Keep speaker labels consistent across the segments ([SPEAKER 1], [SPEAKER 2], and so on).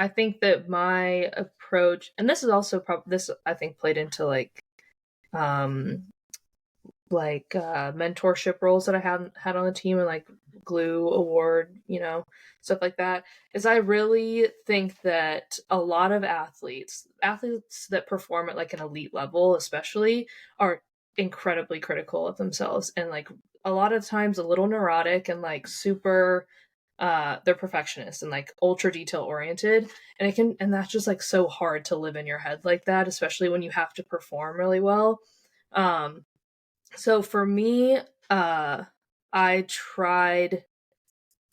[SPEAKER 1] I think that my approach, and this is also this I think played into um mentorship roles that I had on the team, and like glue award, stuff like that, is I really think that a lot of athletes that perform at like an elite level especially are incredibly critical of themselves, and like a lot of times a little neurotic, and like super they're perfectionists and like ultra detail oriented, and that's just like so hard to live in your head like that, especially when you have to perform really well. So for me, I tried,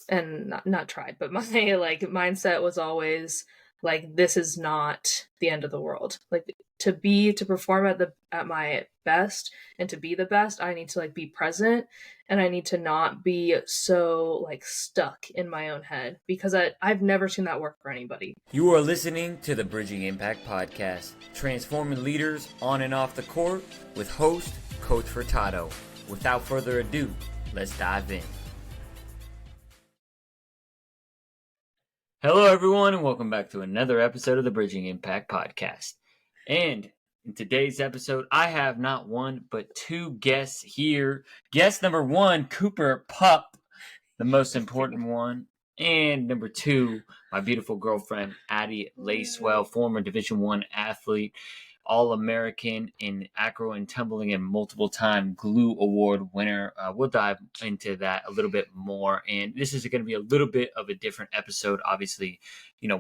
[SPEAKER 1] and not tried, but my like mindset was always like, this is not the end of the world. Like, to perform at my best and to be the best, I need to like be present, and I need to not be so like stuck in my own head, because I've never seen that work for anybody.
[SPEAKER 2] You are listening to the Bridging Impact Podcast, transforming leaders on and off the court with host Coach Furtado. Without further ado, let's dive in. Hello, everyone, and welcome back to another episode of the Bridging Impact Podcast. And in today's episode, I have not one, but two guests here. Guest number one, Cooper Pup, the most important one. And number two, my beautiful girlfriend, Addie Lacewell, former Division I athlete, All-American in Acro and Tumbling, and multiple-time Glue Award winner. We'll dive into that a little bit more. And this is going to be a little bit of a different episode. Obviously,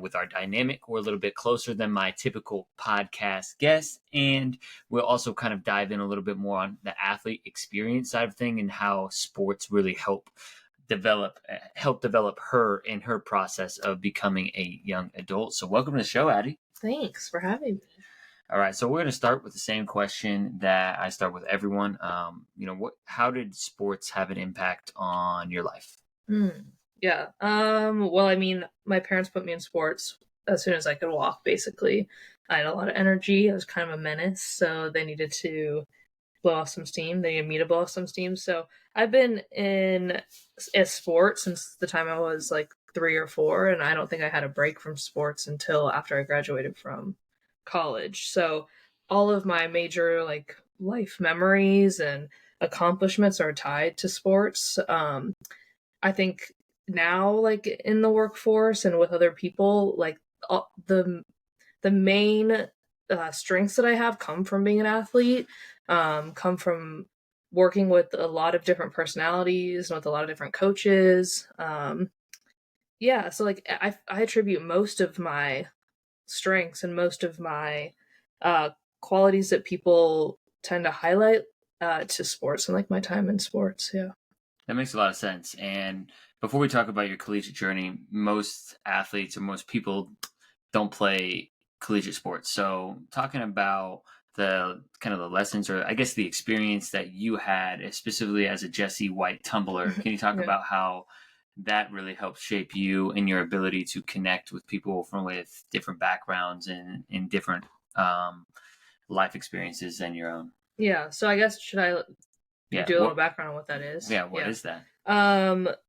[SPEAKER 2] with our dynamic, we're a little bit closer than my typical podcast guest. And we'll also kind of dive in a little bit more on the athlete experience side of thing and how sports really help develop her in her process of becoming a young adult. So welcome to the show, Addie.
[SPEAKER 1] Thanks for having me.
[SPEAKER 2] All right, so we're going to start with the same question that I start with everyone. How did sports have an impact on your life?
[SPEAKER 1] Yeah. Well, I mean, my parents put me in sports as soon as I could walk, basically. I had a lot of energy. I was kind of a menace, so they needed to blow off some steam. They needed me to blow off some steam. So I've been in a sport since the time I was like 3 or 4, and I don't think I had a break from sports until after I graduated from college. So all of my major like life memories and accomplishments are tied to sports. I think now, like in the workforce and with other people, like the main strengths that I have come from being an athlete, come from working with a lot of different personalities and with a lot of different coaches. So like I attribute most of my strengths and most of my qualities that people tend to highlight to sports and like my time in sports. Yeah.
[SPEAKER 2] That makes a lot of sense. And before we talk about your collegiate journey, most athletes or most people don't play collegiate sports. So talking about the kind of the lessons, or I guess the experience that you had specifically as a Jessie White tumbler, can you talk about how that really helped shape you and your ability to connect with people with different backgrounds and in different life experiences than your own?
[SPEAKER 1] Yeah. So I guess should I do a little background on what that is?
[SPEAKER 2] Yeah. What is that?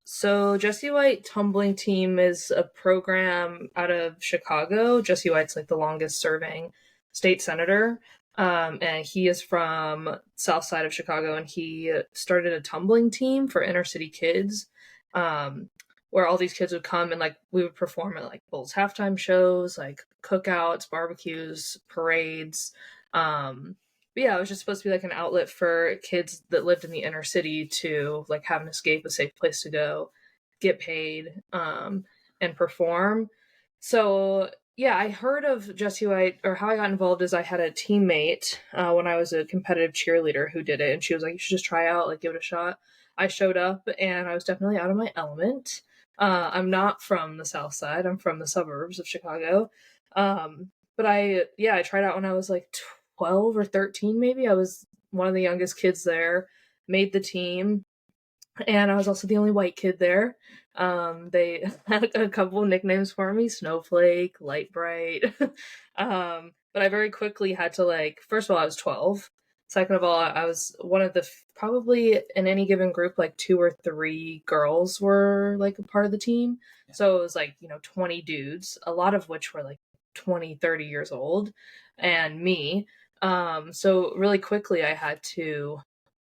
[SPEAKER 1] So Jessie White Tumbling Team is a program out of Chicago. Jessie White's like the longest serving state senator. And he is from south side of Chicago, and he started a tumbling team for inner city kids, where all these kids would come and like we would perform at like Bulls halftime shows, like cookouts, barbecues, parades. But yeah, it was just supposed to be like an outlet for kids that lived in the inner city to like have an escape, a safe place to go, get paid, and perform. So yeah, I heard of Jessie White, or how I got involved is I had a teammate when I was a competitive cheerleader who did it, and she was like, you should just try out, like give it a shot. I showed up, and I was definitely out of my element. I'm not from the South Side. I'm from the suburbs of Chicago. But I tried out when I was like 12 or 13, maybe. I was one of the youngest kids there, made the team, and I was also the only white kid there. They had a couple of nicknames for me: Snowflake, Light Bright. But I very quickly had to, like, first of all, I was 12. second of all, I was one of the probably in any given group, like 2 or 3 girls were like a part of the team. So it was like, 20 dudes, a lot of which were like 20, 30 years old, and me. So really quickly, I had to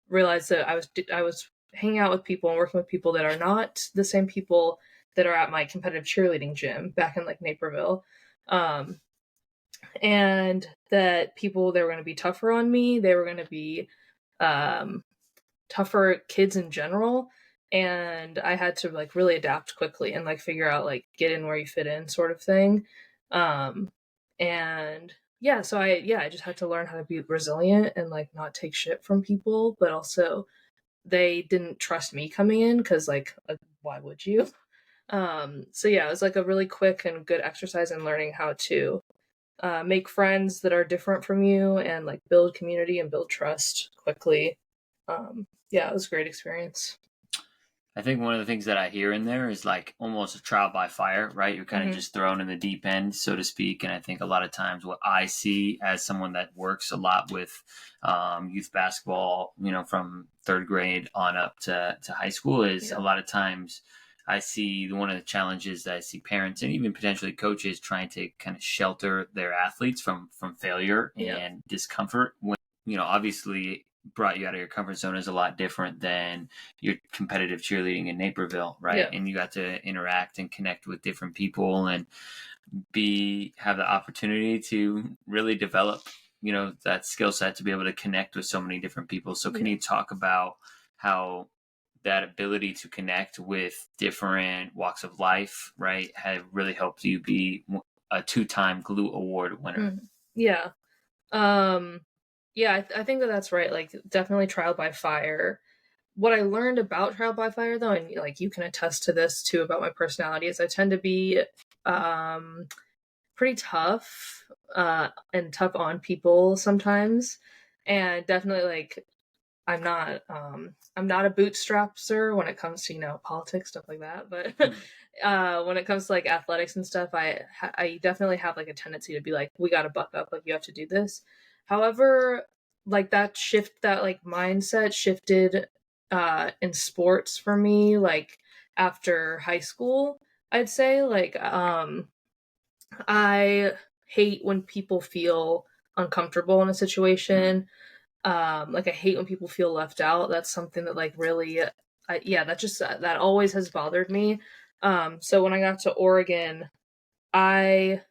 [SPEAKER 1] realize that I was hanging out with people and working with people that are not the same people that are at my competitive cheerleading gym back in like Naperville. Um, and that people, they were going to be tougher on me. They were going to be um, tougher kids in general. And I had to like really adapt quickly and like figure out like get in where you fit in sort of thing. Um, and yeah, so I just had to learn how to be resilient and like not take shit from people, but also they didn't trust me coming in because like why would you? So yeah, it was like a really quick and good exercise in learning how to make friends that are different from you and like build community and build trust quickly. Yeah, it was a great experience.
[SPEAKER 2] I think one of the things that I hear in there is like almost a trial by fire, right? You're kind of just thrown in the deep end, so to speak. And I think a lot of times what I see as someone that works a lot with youth basketball, from third grade on up to high school is a lot of times I see one of the challenges that I see parents and even potentially coaches trying to kind of shelter their athletes from failure and discomfort when, obviously brought you out of your comfort zone is a lot different than your competitive cheerleading in Naperville, right?
[SPEAKER 1] Yeah.
[SPEAKER 2] And you got to interact and connect with different people and have the opportunity to really develop, that skill set to be able to connect with so many different people. So can you talk about how that ability to connect with different walks of life, right, have really helped you be a 2-time Glue Award winner?
[SPEAKER 1] Yeah. Yeah, I think that that's right. Like, definitely trial by fire. What I learned about trial by fire, though, and like you can attest to this too about my personality, is I tend to be um, pretty tough and tough on people sometimes, and definitely like I'm not a bootstrapper when it comes to politics, stuff like that. But when it comes to like athletics and stuff, I definitely have like a tendency to be like, we got to buck up, like you have to do this. However, like that like mindset shifted in sports for me, like after high school. I'd say like I hate when people feel uncomfortable in a situation. Like I hate when people feel left out. That's something that like really yeah, that always has bothered me. So when I got to Oregon, I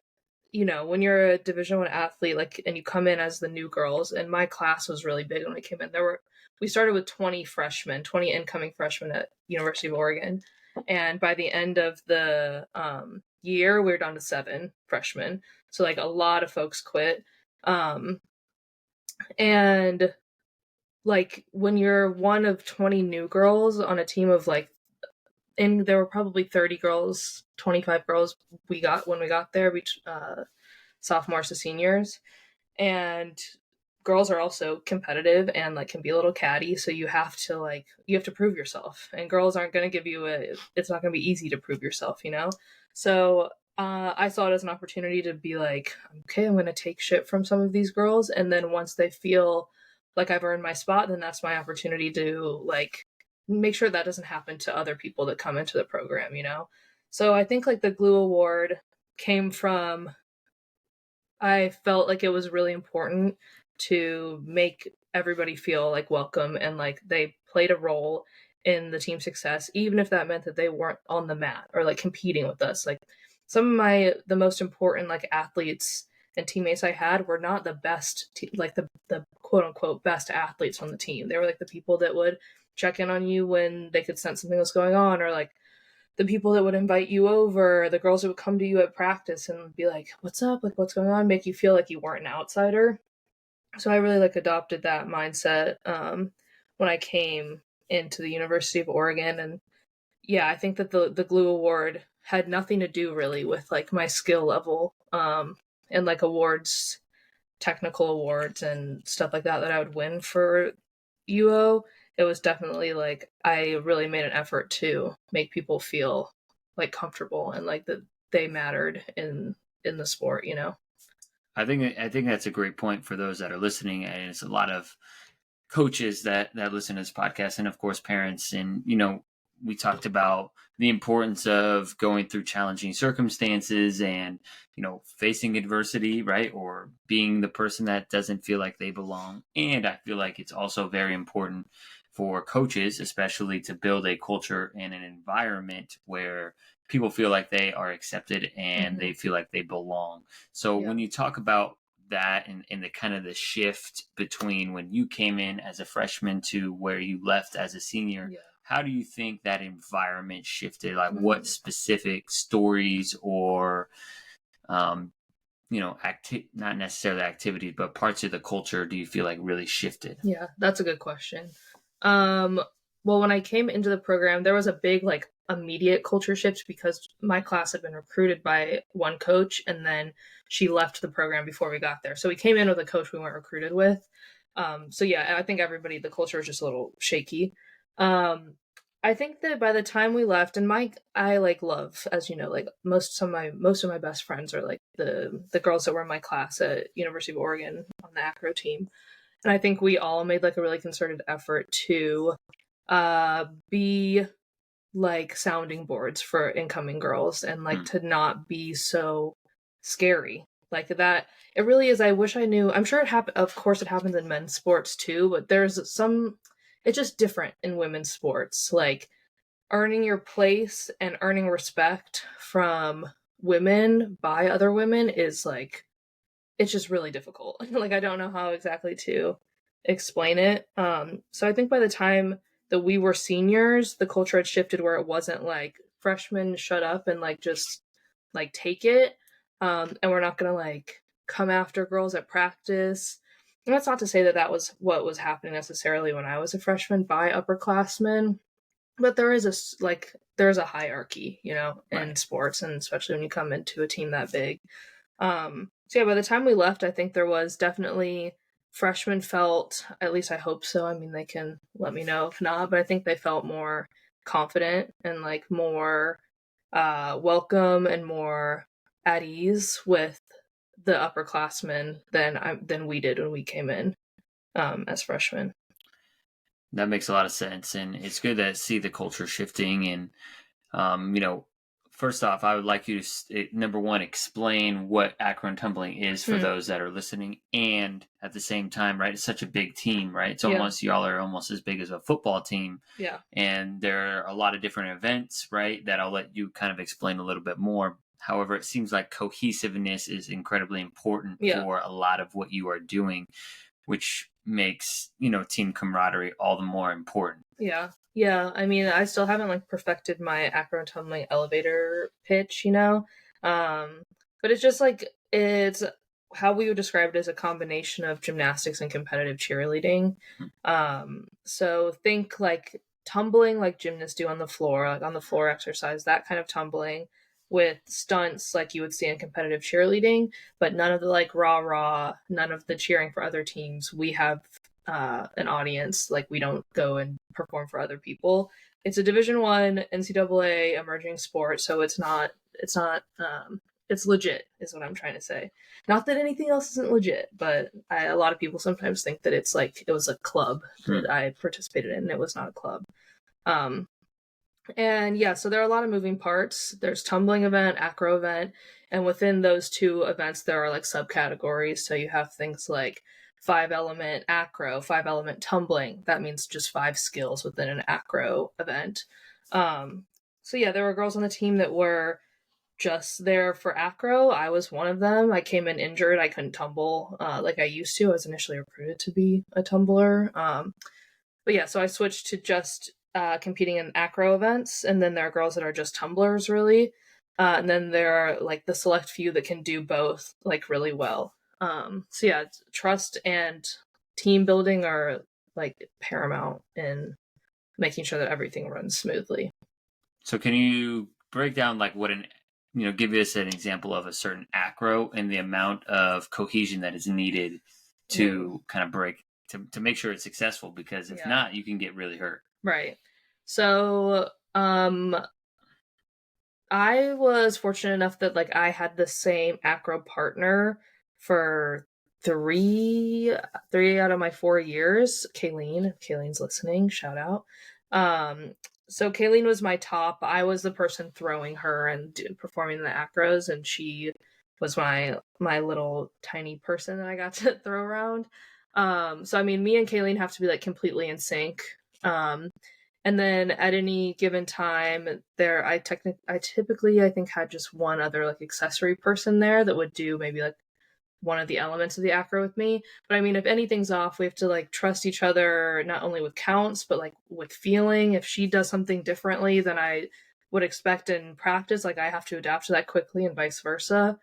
[SPEAKER 1] when you're a Division 1 athlete, like, and you come in as the new girls, and my class was really big when we came in. We started with 20 freshmen, 20 incoming freshmen at University of Oregon, and by the end of the year, we were down to 7 freshmen. So like a lot of folks quit, and like when you're one of 20 new girls on a team of like, and there were probably 30 girls, 25 girls we got when we got there, sophomores to seniors, and girls are also competitive and like can be a little catty, so you have to prove yourself, and girls aren't going to give you it's not going to be easy to prove yourself, so I saw it as an opportunity to be like, okay, I'm going to take shit from some of these girls, and then once they feel like I've earned my spot, then that's my opportunity to like make sure that doesn't happen to other people that come into the program, so I think like the Glue Award came from, I felt like it was really important to make everybody feel like welcome and like they played a role in the team's success, even if that meant that they weren't on the mat or like competing with us. Like some of the most important like athletes and teammates I had were not the best, like the quote unquote best athletes on the team. They were like the people that would check in on you when they could sense something was going on, or like the people that would invite you over, the girls that would come to you at practice and be like, what's up? Like, what's going on? Make you feel like you weren't an outsider. So I really like adopted that mindset when I came into the University of Oregon. And yeah, I think that the Glue Award had nothing to do really with like my skill level and like awards, technical awards and stuff like that I would win for UO. It was definitely like I really made an effort to make people feel like comfortable and like that they mattered in the sport.
[SPEAKER 2] I think that's a great point for those that are listening, and it's a lot of coaches that listen to this podcast, and of course parents. And we talked about the importance of going through challenging circumstances and facing adversity, right, or being the person that doesn't feel like they belong. And I feel like it's also very important for coaches, especially, to build a culture and an environment where people feel like they are accepted and they feel like they belong. So when you talk about that and the kind of the shift between when you came in as a freshman to where you left as a senior, how do you think that environment shifted? Like what specific stories or not necessarily activities, but parts of the culture do you feel like really shifted?
[SPEAKER 1] Yeah, that's a good question. Well, when I came into the program, there was a big immediate culture shift because my class had been recruited by one coach, and then she left the program before we got there. So we came in with a coach we weren't recruited with. So yeah, I think the culture was just a little shaky. I think that by the time we left, and I love, as you know, most of my best friends are the girls that were in my class at University of Oregon on the acro team. And I think we all made a really concerted effort to be sounding boards for incoming girls and to not be so scary that. It really is. I wish I knew. I'm sure of course it happens in men's sports too, but it's just different in women's sports. Earning your place and earning respect from women by other women is it's just really difficult. I don't know how exactly to explain it. So I think by the time that we were seniors, the culture had shifted where it wasn't freshmen shut up and just take it. And we're not gonna come after girls at practice. And that's not to say that that was what was happening necessarily when I was a freshman by upperclassmen, but there's a hierarchy, in sports, and especially when you come into a team that big. So yeah, by the time we left, I think there was definitely freshmen felt, at least I hope so. I mean, they can let me know if not, but I think they felt more confident and more welcome and more at ease with the upperclassmen than we did when we came in as freshmen.
[SPEAKER 2] That makes a lot of sense, and it's good to see the culture shifting. And first off, I would like you to number one, explain what acro and tumbling is for those that are listening, and at the same time, right, it's such a big team, right? It's almost y'all are almost as big as a football team, and there are a lot of different events, right, that I'll let you kind of explain a little bit more. However, it seems like cohesiveness is incredibly important for a lot of what you are doing, which makes team camaraderie all the more important.
[SPEAKER 1] Yeah, I mean, I still haven't perfected my acro and tumbling elevator pitch, but it's just it's how we would describe it as a combination of gymnastics and competitive cheerleading. So think tumbling like gymnasts do on the floor exercise, that kind of tumbling with stunts like you would see in competitive cheerleading, but none of the rah, none of the cheering for other teams. We have an audience. We don't go and perform for other people. It's a Division I NCAA emerging sport, so it's legit, is what I'm trying to say. Not that anything else isn't legit, but a lot of people sometimes think that it's it was a club that I participated in. It was not a club. And yeah, so there are a lot of moving parts. There's tumbling event, acro event, and within those two events, there are subcategories. So you have things like 5-element acro, 5-element tumbling. That means just 5 skills within an acro event. So yeah, there were girls on the team that were just there for acro. I was one of them. I came in injured. I couldn't tumble like I used to. I was initially recruited to be a tumbler. But yeah, so I switched to just competing in acro events, and then there are girls that are just tumblers, really. And then there are the select few that can do both really well. So yeah, trust and team building are paramount in making sure that everything runs smoothly.
[SPEAKER 2] So can you break down what give us an example of a certain acro and the amount of cohesion that is needed to kind of break to make sure it's successful, because if not, you can get really hurt.
[SPEAKER 1] Right. So I was fortunate enough that I had the same acro partner for three out of my 4 years. Kayleen's listening, shout out. So Kayleen was my top. I was the person throwing her and performing the acros, and she was my little tiny person that I got to throw around. So I mean, me and Kayleen have to be like completely in sync. And then at any given time, I typically I think had just one other like accessory person there that would do maybe like one of the elements of the acro with me. But I mean, if anything's off, we have to like trust each other, not only with counts, but like with feeling. If she does something differently than I would expect in practice, like I have to adapt to that quickly and vice versa.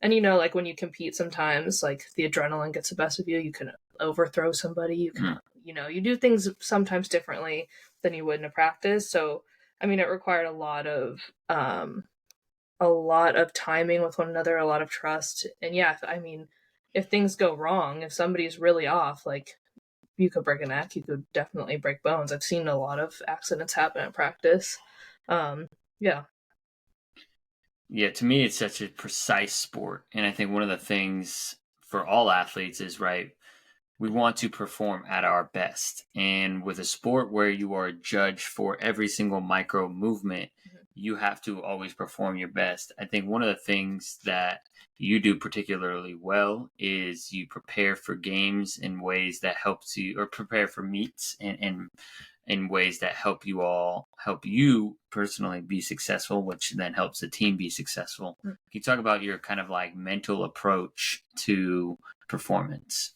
[SPEAKER 1] And like when you compete sometimes, like the adrenaline gets the best of you. You can overthrow somebody. You can, you do things sometimes differently than you would in a practice. So, I mean, it required a lot of timing with one another, a lot of trust. And yeah, I mean, if things go wrong, if somebody's really off, like you could break a neck, you could definitely break bones. I've seen a lot of accidents happen at practice. Yeah.
[SPEAKER 2] Yeah, to me, it's such a precise sport. And I think one of the things for all athletes is, right, we want to perform at our best. And with a sport where you are judged for every single micro movement, you have to always perform your best. I think one of the things that you do particularly well is you prepare for games in ways that helps you, or prepare for meets and in ways that help you personally be successful, which then helps the team be successful. Can you talk about your kind of like mental approach to performance?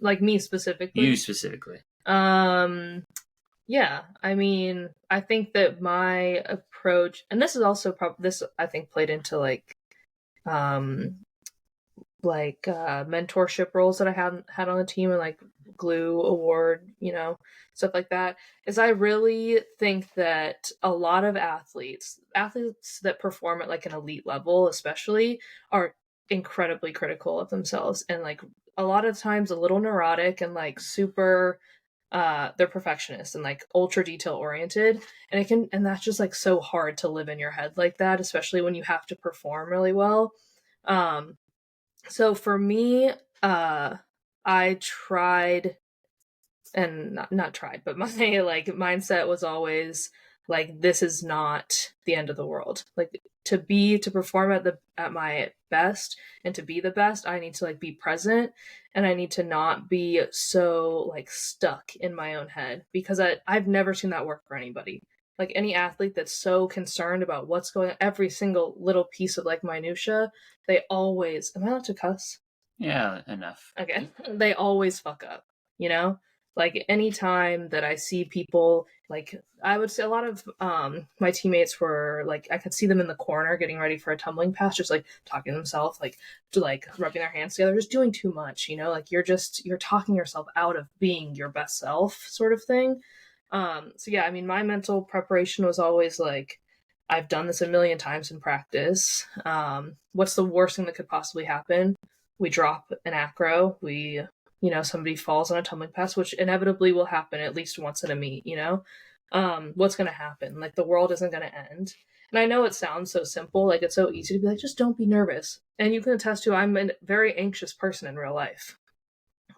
[SPEAKER 1] Like me specifically?
[SPEAKER 2] You specifically.
[SPEAKER 1] Yeah, I mean, I think that my approach, and this is also this I think played into like mentorship roles that I had on the team, and like glue award, stuff like that, is I really think that a lot of athletes that perform at like an elite level especially are incredibly critical of themselves, and like a lot of times a little neurotic, and like super they're perfectionists and like ultra detail oriented, and that's just like so hard to live in your head like that, especially when you have to perform really well. So for me, I tried, and not tried, but my like mindset was always like, this is not the end of the world. Like to perform at my best and to be the best, I need to like be present, and I need to not be so like stuck in my own head, because I've never seen that work for anybody. Like any athlete that's so concerned about what's going on, every single little piece of like minutia, they always, am I allowed to cuss?
[SPEAKER 2] Yeah, enough.
[SPEAKER 1] Okay. They always fuck up, Like anytime that I see people, like I would say a lot of my teammates were like, I could see them in the corner getting ready for a tumbling pass, just like talking to themselves, like to like rubbing their hands together, just doing too much, like you're talking yourself out of being your best self, sort of thing. So yeah, I mean, my mental preparation was always like, I've done this a million times in practice. What's the worst thing that could possibly happen? We drop an acro, somebody falls on a tumbling pass, which inevitably will happen at least once in a meet, what's going to happen? Like the world isn't going to end. And I know it sounds so simple, like it's so easy to be like, just don't be nervous. And you can attest to, I'm a very anxious person in real life,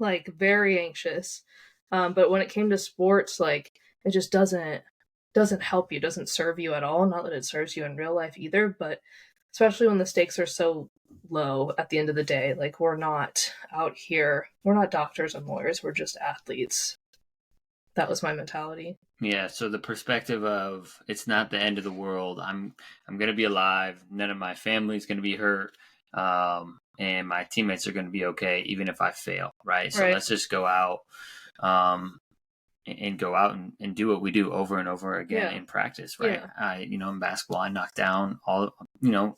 [SPEAKER 1] like very anxious. But when it came to sports, like it just doesn't help you, doesn't serve you at all. Not that it serves you in real life either, but especially when the stakes are so low at the end of the day. Like we're not out here, we're not doctors and lawyers, we're just athletes. That was my mentality.
[SPEAKER 2] Yeah, so the perspective of it's not the end of the world. I'm gonna be alive. None of my family's gonna be hurt, and my teammates are gonna be okay, even if I fail. Right. So let's just go out, and go out and do what we do over and over again in practice. Right. Yeah. In basketball, I knock down all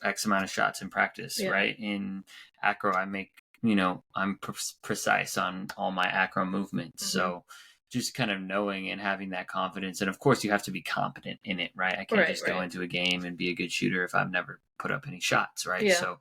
[SPEAKER 2] X amount of shots in practice. Yeah. Right. In acro, I make I'm precise on all my acro movements. Mm-hmm. So just kind of knowing and having that confidence. And of course you have to be competent in it, right? I can't just go into a game and be a good shooter if I've never put up any shots, right? Yeah. So,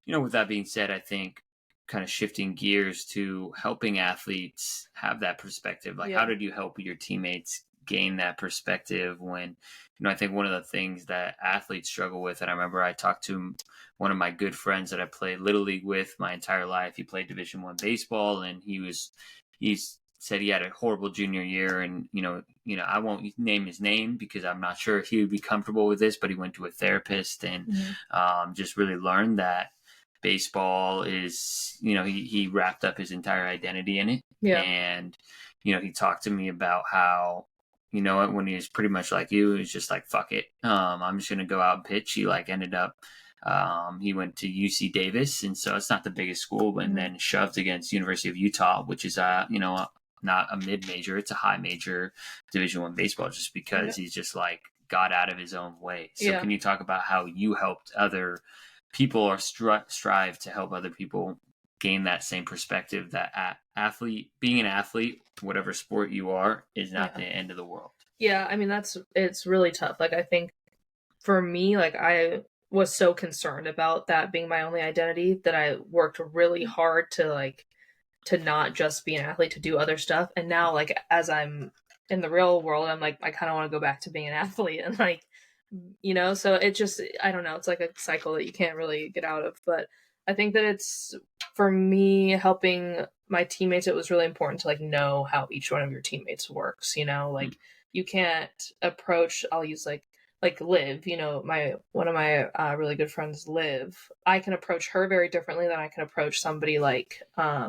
[SPEAKER 2] with that being said, I think kind of shifting gears to helping athletes have that perspective. Like, how did you help your teammates gain that perspective when, I think one of the things that athletes struggle with, and I remember I talked to one of my good friends that I played Little League with my entire life. He played Division I baseball, and he's said he had a horrible junior year, and I won't name his name because I'm not sure if he would be comfortable with this, but he went to a therapist and just really learned that baseball is, he wrapped up his entire identity in it.
[SPEAKER 1] Yeah.
[SPEAKER 2] And he talked to me about how, when he was pretty much like you, he was just like, fuck it, I'm just gonna go out and pitch. He ended up, he went to UC Davis, and so it's not the biggest school, and then shoved against University of Utah, which is not a mid-major, it's a high major Division I baseball, just because he's just like got out of his own way. So can you talk about how you helped other people, or strive to help other people gain that same perspective that being an athlete, whatever sport you are, is not the end of the world?
[SPEAKER 1] Yeah, I mean, it's really tough. Like, I think for me, like, I was so concerned about that being my only identity that I worked really hard to not just be an athlete, to do other stuff. And now, like, as I'm in the real world, I'm like, I kind of want to go back to being an athlete, and like, so it just, I don't know, it's like a cycle that you can't really get out of. But I think that it's, for me, helping my teammates, it was really important to like know how each one of your teammates works, like you can't approach, I'll use like Liv, one of my really good friends, Liv, I can approach her very differently than I can approach somebody like I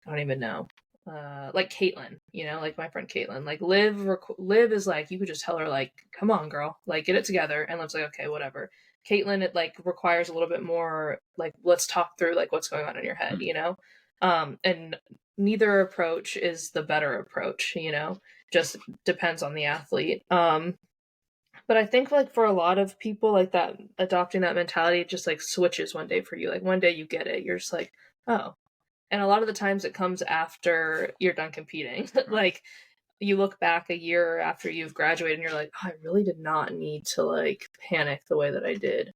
[SPEAKER 1] don't even know, like Caitlin, like my friend Caitlin. Like Liv is like, you could just tell her like, come on girl, like get it together, and Liv's like, okay, whatever. Caitlin, it like requires a little bit more, like, let's talk through like what's going on in your head, and neither approach is the better approach, just depends on the athlete. But I think like for a lot of people, like that, adopting that mentality just like switches one day for you. Like one day you get it, you're just like, oh. And a lot of the times it comes after you're done competing. Like you look back a year after you've graduated and you're like, oh, I really did not need to like panic the way that I did,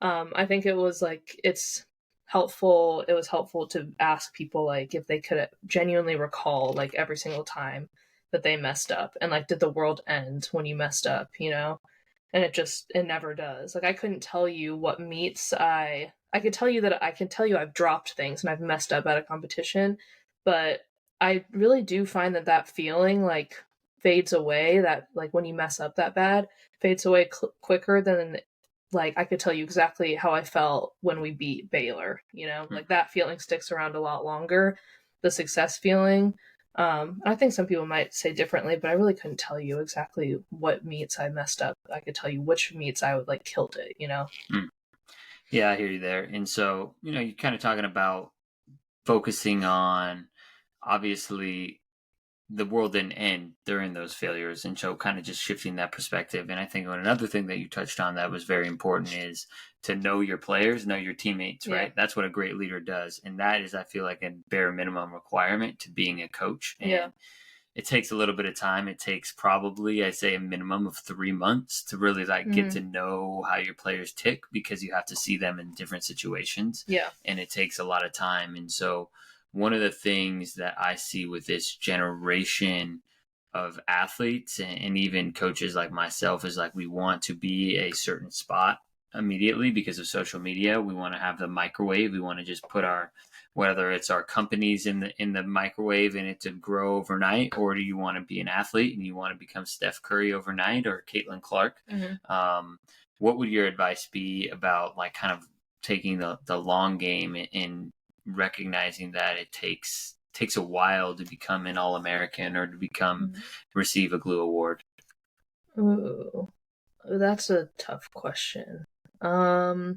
[SPEAKER 1] I think it was like, it was helpful to ask people like if they could genuinely recall like every single time that they messed up, and like, did the world end when you messed up, and it never does. Like I couldn't tell you what meets I could tell you that I can tell you I've dropped things and I've messed up at a competition, but I really do find that feeling like fades away, that like when you mess up that bad, fades away quicker than like I could tell you exactly how I felt when we beat Baylor, like that feeling sticks around a lot longer, the success feeling. I think some people might say differently, but I really couldn't tell you exactly what meets I messed up. I could tell you which meets I would like killed it,
[SPEAKER 2] Yeah, I hear you there. And so, you're kind of talking about focusing on, obviously, the world didn't end during those failures. And so kind of just shifting that perspective. And I think another thing that you touched on that was very important is to know your players, know your teammates, right? That's what a great leader does. And that is, I feel like, a bare minimum requirement to being a coach. And it takes a little bit of time. It takes probably, I say, a minimum of 3 months to really like get to know how your players tick, because you have to see them in different situations.
[SPEAKER 1] Yeah.
[SPEAKER 2] And it takes a lot of time. And so one of the things that I see with this generation of athletes and even coaches like myself is like, we want to be a certain spot immediately because of social media. We want to have the microwave. We want to just put whether it's our companies in the microwave and it to grow overnight, or do you want to be an athlete and you want to become Steph Curry overnight or Caitlin Clark? What would your advice be about like kind of taking the long game and recognizing that it takes a while to become an All-American or to receive a Glue Award?
[SPEAKER 1] Ooh, that's a tough question. You're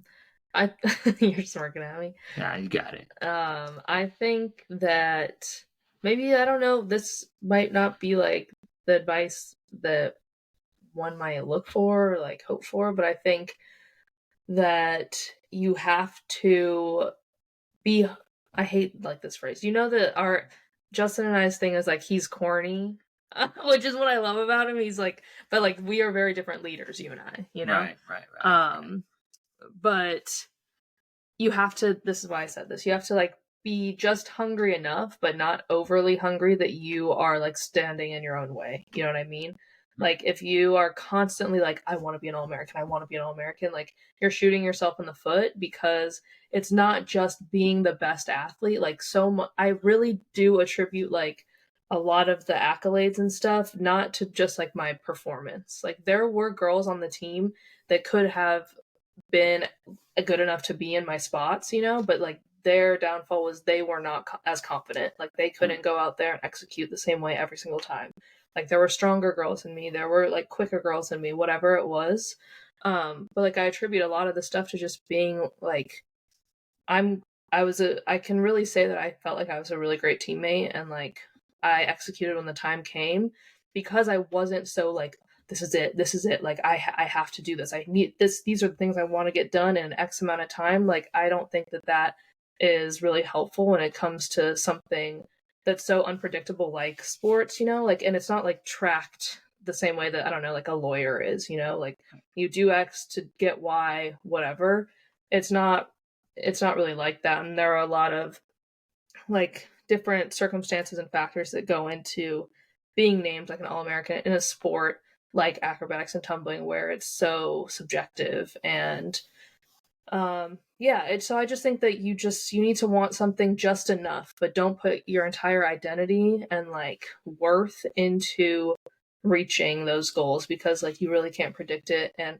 [SPEAKER 1] smirking at me.
[SPEAKER 2] Yeah, you got it.
[SPEAKER 1] I think that maybe, I don't know, this might not be like the advice that one might look for or like hope for, but I think that you have to be, I hate like this phrase, that our Justin and I's thing is like, he's corny, which is what I love about him. He's like, but like, we are very different leaders, you and I,
[SPEAKER 2] Right.
[SPEAKER 1] But you have to, this is why I said this, you have to like be just hungry enough, but not overly hungry that you are like standing in your own way. You know what I mean? Like if you are constantly like, I want to be an All-American, I want to be an All-American, like you're shooting yourself in the foot, because it's not just being the best athlete. Like so much, I really do attribute like a lot of the accolades and stuff, not to just like my performance. Like there were girls on the team that could have been good enough to be in my spots, you know, but like their downfall was they were not as confident. Like they couldn't go out there and execute the same way every single time. Like there were stronger girls than me, there were like quicker girls than me, whatever it was. But like I attribute a lot of the stuff to just being like I can really say that I felt like I was a really great teammate, and like I executed when the time came, because I wasn't so like, this is it, like I have to do this, I need this, these are the things I want to get done in an X amount of time. Like I don't think that is really helpful when it comes to something that's so unpredictable like sports, you know, like, and it's not like tracked the same way that, I don't know, like a lawyer is, you know, like you do X to get Y, whatever. It's not really like that, and there are a lot of like different circumstances and factors that go into being named like an All-American in a sport like acrobatics and tumbling, where it's so subjective. And so I just think that you need to want something just enough, but don't put your entire identity and like worth into reaching those goals, because like you really can't predict it. And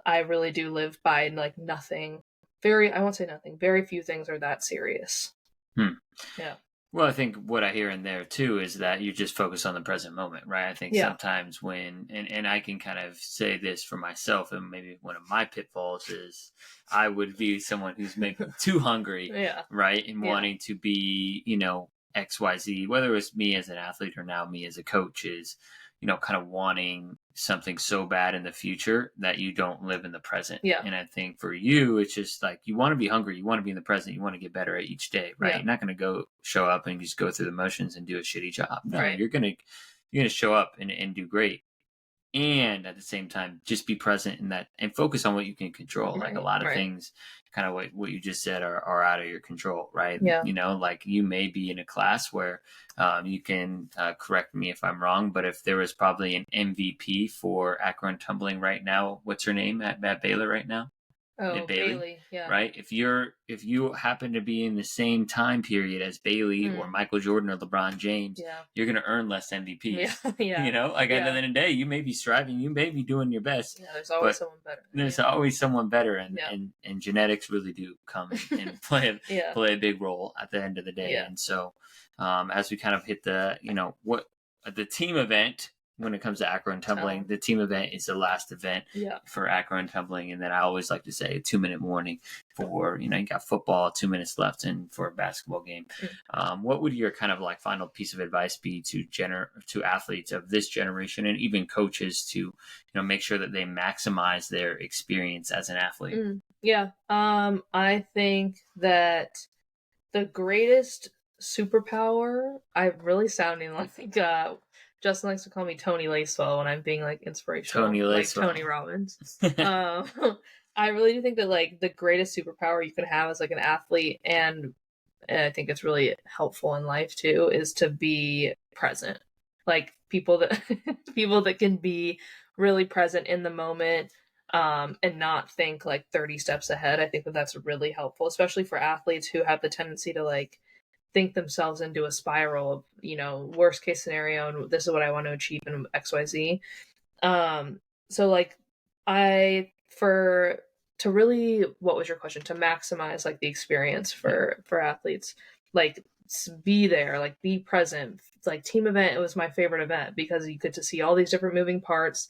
[SPEAKER 1] I really do live by like nothing. I won't say nothing. Very few things are that serious. Yeah.
[SPEAKER 2] Well, I think what I hear in there too is that you just focus on the present moment, right? I think sometimes and I can kind of say this for myself, and maybe one of my pitfalls is I would be someone who's maybe too hungry, right? And wanting to be, you know, XYZ, whether it was me as an athlete or now me as a coach, is, you know, kind of wanting something so bad in the future that you don't live in the present.
[SPEAKER 1] Yeah.
[SPEAKER 2] And I think for you, it's just like, you want to be hungry, you want to be in the present, you want to get better at each day, right? You're not going to go show up and just go through the motions and do a shitty job. No, you're going to show up and do great. And at the same time, just be present in that and focus on what you can control. Like a lot of things, kind of what you just said, are out of your control, right?
[SPEAKER 1] Yeah.
[SPEAKER 2] You know, like you may be in a class where you can correct me if I'm wrong, but if there was probably an MVP for acro and tumbling right now, what's her name at Baylor right now?
[SPEAKER 1] Oh, Bailey, yeah.
[SPEAKER 2] Right? If you happen to be in the same time period as Bailey or Michael Jordan or LeBron James, you're going to earn less MVPs.
[SPEAKER 1] Yeah.
[SPEAKER 2] You know, like at the end of the day, you may be striving, you may be doing your best.
[SPEAKER 1] Yeah, there's always someone better.
[SPEAKER 2] There's always someone better, and genetics really do come and play a big role at the end of the day.
[SPEAKER 1] Yeah.
[SPEAKER 2] And so, as we kind of hit the, you know, what the team event. When it comes to acro and tumbling, the team event is the last event for acro and tumbling. And then I always like to say a 2-minute warning for, you know, you got football, 2 minutes left, and for a basketball game. What would your kind of like final piece of advice be to athletes of this generation, and even coaches, to, you know, make sure that they maximize their experience as an athlete?
[SPEAKER 1] I think that the greatest superpower, I'm really sounding like Justin likes to call me Tony Lacewell when I'm being like inspirational,
[SPEAKER 2] Tony Lacewell,
[SPEAKER 1] like Tony Robbins. I really do think that like the greatest superpower you can have as like an athlete, and I think it's really helpful in life too, is to be present. Like people that can be really present in the moment, and not think like 30 steps ahead. I think that that's really helpful, especially for athletes who have the tendency to like think themselves into a spiral of, you know, worst case scenario, and this is what I want to achieve in XYZ. So like what was your question? To maximize like the experience for athletes, like be there, like be present. Like team event, it was my favorite event because you get to see all these different moving parts.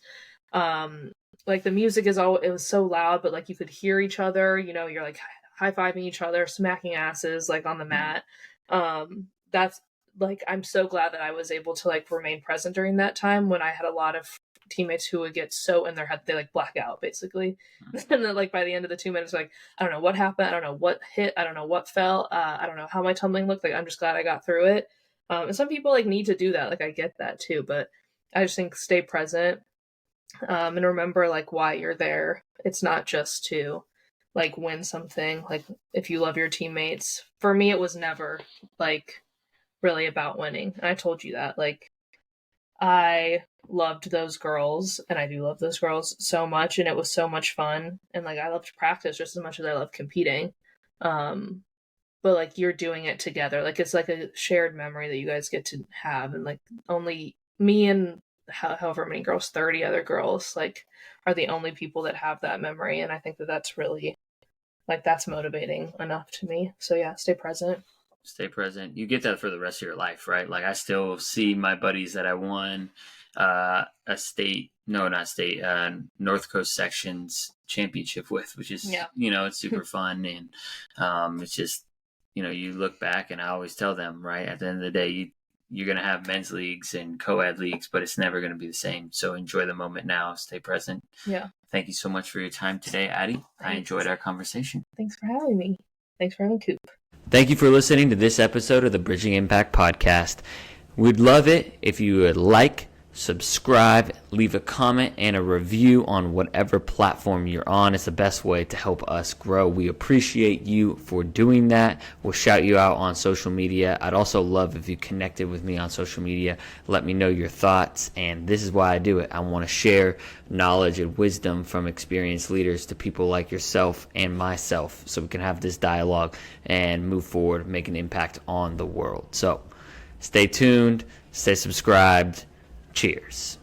[SPEAKER 1] Like the music it was so loud, but like you could hear each other, you know, you're like high-fiving each other, smacking asses like on the mat. That's like, I'm so glad that I was able to like remain present during that time, when I had a lot of teammates who would get so in their head they like black out basically. And then like by the end of the 2 minutes, like, I don't know what happened, I don't know what hit, I don't know what fell, I don't know how my tumbling looked like, I'm just glad I got through it. And some people like need to do that, like I get that too, but I just think stay present, and remember like why you're there. It's not just to like win something, like if you love your teammates. For me, it was never like really about winning. And I told you that. Like, I loved those girls, and I do love those girls so much, and it was so much fun. And like, I loved practice just as much as I love competing. But like, you're doing it together. Like, it's like a shared memory that you guys get to have, and like only me and however many girls, 30 other girls, like, are the only people that have that memory. And I think that that's really, like, that's motivating enough to me. So yeah, stay present.
[SPEAKER 2] Stay present. You get that for the rest of your life, right? Like, I still see my buddies that I won a North Coast sections championship with, which is, it's super fun. And it's just, you look back, and I always tell them, right, at the end of the day, you're going to have men's leagues and co-ed leagues, but it's never going to be the same. So enjoy the moment now. Stay present.
[SPEAKER 1] Yeah.
[SPEAKER 2] Thank you so much for your time today, Addie. Thanks. I enjoyed our conversation.
[SPEAKER 1] Thanks for having me. Thanks for having Coop.
[SPEAKER 2] Thank you for listening to this episode of the Bridging Impact Podcast. We'd love it if you would like, subscribe, leave a comment and a review on whatever platform you're on. It's the best way to help us grow. We appreciate you for doing that. We'll shout you out on social media. I'd also love if you connected with me on social media. Let me know your thoughts. And this is why I do it. I want to share knowledge and wisdom from experienced leaders to people like yourself and myself, so we can have this dialogue and move forward, make an impact on the world. So stay tuned, stay subscribed. Cheers.